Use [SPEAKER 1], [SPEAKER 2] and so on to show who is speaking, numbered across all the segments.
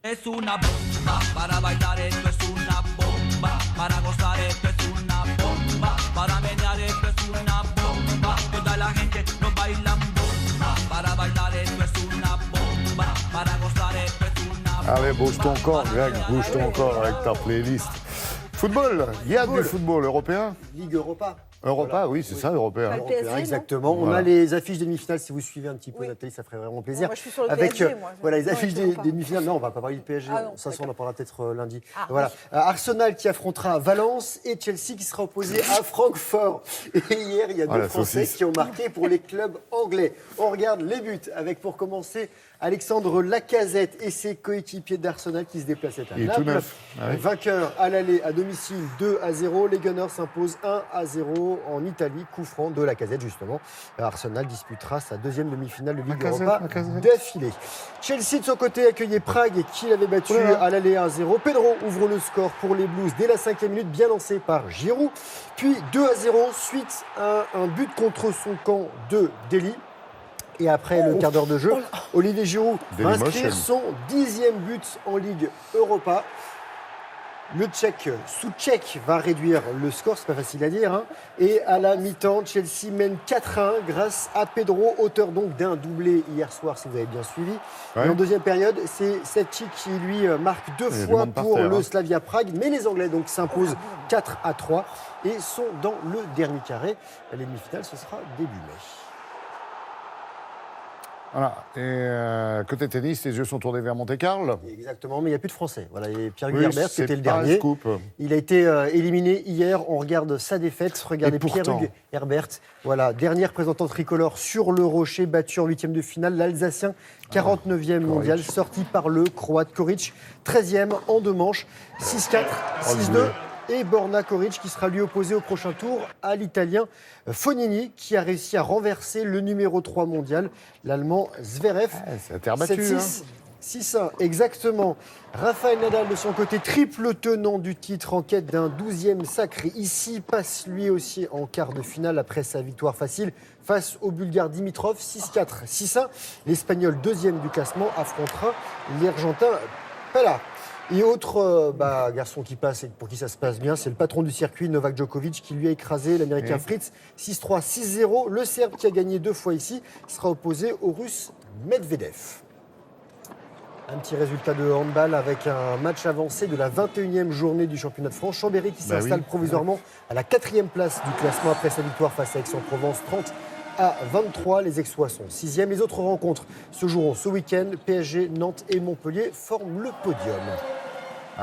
[SPEAKER 1] Es una bomba, para bailar esto es una bomba, para gozar esto es una bomba, para menear esto es una bomba, toda la gente nos bailan bomba, para bailar esto es una bomba, para gozar esto es una bomba.
[SPEAKER 2] Allez, bouge ton corps, Greg, bouge ton corps avec ta playlist. Football, il y a du football européen.
[SPEAKER 3] Ligue Europa.
[SPEAKER 2] Europa,
[SPEAKER 3] Voilà.
[SPEAKER 2] oui, c'est ça, européen.
[SPEAKER 4] Pas le PSG, non
[SPEAKER 3] Exactement. On
[SPEAKER 2] Voilà.
[SPEAKER 3] a les affiches des demi-finales. Si vous suivez un petit peu,
[SPEAKER 4] Oui.
[SPEAKER 3] Nathalie, ça ferait vraiment plaisir.
[SPEAKER 4] Moi, je suis sur le
[SPEAKER 3] Avec
[SPEAKER 4] PSG, moi.
[SPEAKER 3] voilà, les
[SPEAKER 4] Non,
[SPEAKER 3] affiches
[SPEAKER 4] je ne
[SPEAKER 3] des
[SPEAKER 4] pas.
[SPEAKER 3] demi-finales. Non, on va pas parler du PSG.
[SPEAKER 4] Ah non,
[SPEAKER 3] Ça, on en
[SPEAKER 4] d'accord.
[SPEAKER 3] parlera peut-être lundi.
[SPEAKER 4] Ah,
[SPEAKER 3] Voilà.
[SPEAKER 4] oui.
[SPEAKER 3] Arsenal qui affrontera Valence et Chelsea qui sera opposé à Francfort. Et hier, il y a deux
[SPEAKER 2] la
[SPEAKER 3] Français
[SPEAKER 2] saucisse.
[SPEAKER 3] qui ont marqué pour les clubs anglais. On regarde les buts avec, pour commencer, Alexandre Lacazette et ses coéquipiers d'Arsenal qui se déplaçaient à
[SPEAKER 2] Il est tout
[SPEAKER 3] Naples.
[SPEAKER 2] neuf. Ah oui.
[SPEAKER 3] Vainqueur à l'aller à domicile 2-0. Les Gunners s'imposent 1-0 en Italie. Coup franc de Lacazette, justement. Arsenal disputera sa deuxième demi-finale de Ligue Europa
[SPEAKER 2] Lacazette.
[SPEAKER 3] d'affilée. Chelsea, de son côté, accueillait Prague qui l'avait battu à l'aller 1-0. Pedro ouvre le score pour les Blues dès la 5e minute, bien lancé par Giroud. Puis 2-0 suite à un but contre son camp de Deli. Et après le quart d'heure de jeu, Olivier Giroud va inscrire
[SPEAKER 2] Dailymotion.
[SPEAKER 3] son 10e but en Ligue Europa. Le Tchèque, Souček, va réduire le score, c'est pas facile à dire. Hein. Et à la mi-temps, Chelsea mène 4-1 grâce à Pedro, auteur donc d'un doublé hier soir, si vous avez bien suivi.
[SPEAKER 2] Ouais.
[SPEAKER 3] Et en deuxième période, c'est Setchik qui lui marque deux
[SPEAKER 2] Il y a du
[SPEAKER 3] fois
[SPEAKER 2] monde par
[SPEAKER 3] pour
[SPEAKER 2] terre,
[SPEAKER 3] le
[SPEAKER 2] hein.
[SPEAKER 3] Slavia Prague. Mais les Anglais donc s'imposent 4-3 et sont dans le dernier carré. La demi-finale, ce sera début mai.
[SPEAKER 2] Voilà. Et côté tennis, les yeux sont tournés vers Monte-Carlo.
[SPEAKER 3] Exactement, mais il n'y a plus de Français. Voilà, et Pierre
[SPEAKER 2] Oui,
[SPEAKER 3] Herbert, qui était le
[SPEAKER 2] c'est pas un
[SPEAKER 3] dernier.
[SPEAKER 2] scoop.
[SPEAKER 3] Il a été éliminé hier. On regarde sa défaite. Regardez
[SPEAKER 2] Et pourtant.
[SPEAKER 3] Pierre Herbert. Voilà, dernier représentant tricolore sur le rocher, battu en huitième de finale. L'Alsacien, 49e mondial, sorti par le Croate Koric, 13e en deux manches, 6-4, 6-2. Et Borna Koric qui sera lui opposé au prochain tour à l'Italien Fognini qui a réussi à renverser le numéro 3 mondial, l'Allemand Zverev.
[SPEAKER 2] C'est à terre battue.
[SPEAKER 3] 7-6, 6-1, exactement. Raphaël Nadal, de son côté, triple tenant du titre en quête d'un 12e sacré. Ici, passe lui aussi en quart de finale après sa victoire facile face au Bulgare Dimitrov. 6-4, 6-1. L'Espagnol, deuxième du classement, affrontera l'Argentin Pella. Et autre garçon qui passe et pour qui ça se passe bien, c'est le patron du circuit, Novak Djokovic, qui lui a écrasé l'Américain Fritz 6-3, 6-0. Le Serbe, qui a gagné deux fois ici, sera opposé au Russe Medvedev. Un petit résultat de handball avec un match avancé de la 21e journée du championnat de France. Chambéry qui s'installe provisoirement à la 4e place du classement après sa victoire face à Aix-en-Provence, 30-23. Les Aixois sont 6e. Les autres rencontres se joueront ce week-end. PSG, Nantes et Montpellier forment le podium.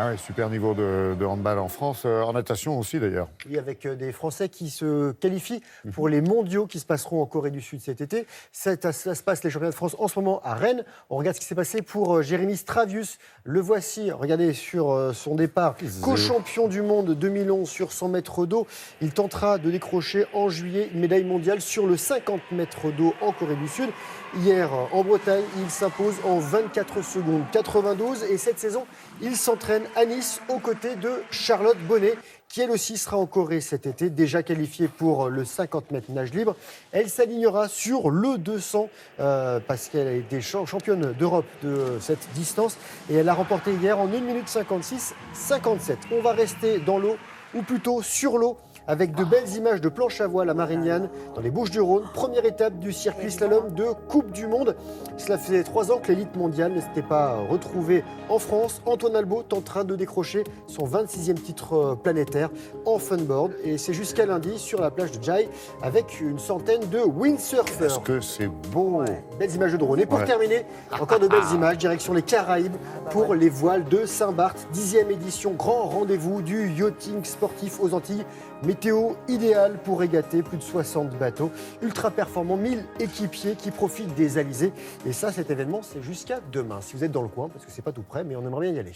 [SPEAKER 2] Ah oui, super niveau de handball en France, en natation aussi d'ailleurs.
[SPEAKER 3] Et avec des Français qui se qualifient pour les mondiaux qui se passeront en Corée du Sud cet été. Ça se passe les championnats de France en ce moment à Rennes. On regarde ce qui s'est passé pour Jérémy Stravius. Le voici, regardez sur son départ, co-champion du monde 2011 sur 100 mètres d'eau. Il tentera de décrocher en juillet une médaille mondiale sur le 50 mètres d'eau en Corée du Sud. Hier, en Bretagne, il s'impose en 24 secondes 92. Et cette saison, il s'entraîne à Nice aux côtés de Charlotte Bonnet, qui elle aussi sera en Corée cet été, déjà qualifiée pour le 50 mètres nage libre. Elle s'alignera sur le 200 parce qu'elle a été championne d'Europe de cette distance et elle a remporté hier en 1 minute 56-57. On va rester dans l'eau, ou plutôt sur l'eau, avec de belles images de planche à voile à Marignane, dans les Bouches-du-Rhône. Première étape du circuit slalom de Coupe du Monde. Cela faisait 3 ans que l'élite mondiale ne s'était pas retrouvée en France. Antoine Albo tentera de décrocher son 26e titre planétaire en funboard. Et c'est jusqu'à lundi sur la plage de Jai avec une centaine de windsurfers.
[SPEAKER 2] Est-ce que c'est beau?
[SPEAKER 3] Belles images de drone. Et pour terminer, encore de belles images, direction les Caraïbes pour les voiles de Saint-Barth. 10e édition, grand rendez-vous du yachting sportif aux Antilles. Météo idéale pour régater plus de 60 bateaux. Ultra performants, 1000 équipiers qui profitent des alizés. Et ça, cet événement, c'est jusqu'à demain. Si vous êtes dans le coin, parce que c'est pas tout près, mais on aimerait bien y aller.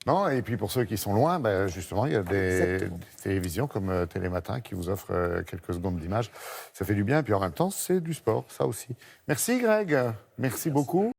[SPEAKER 2] Non, et puis pour ceux qui sont loin, justement, il y a des télévisions comme Télématin qui vous offrent quelques secondes d'image. Ça fait du bien, et puis en même temps, c'est du sport, ça aussi. Merci Greg, merci beaucoup.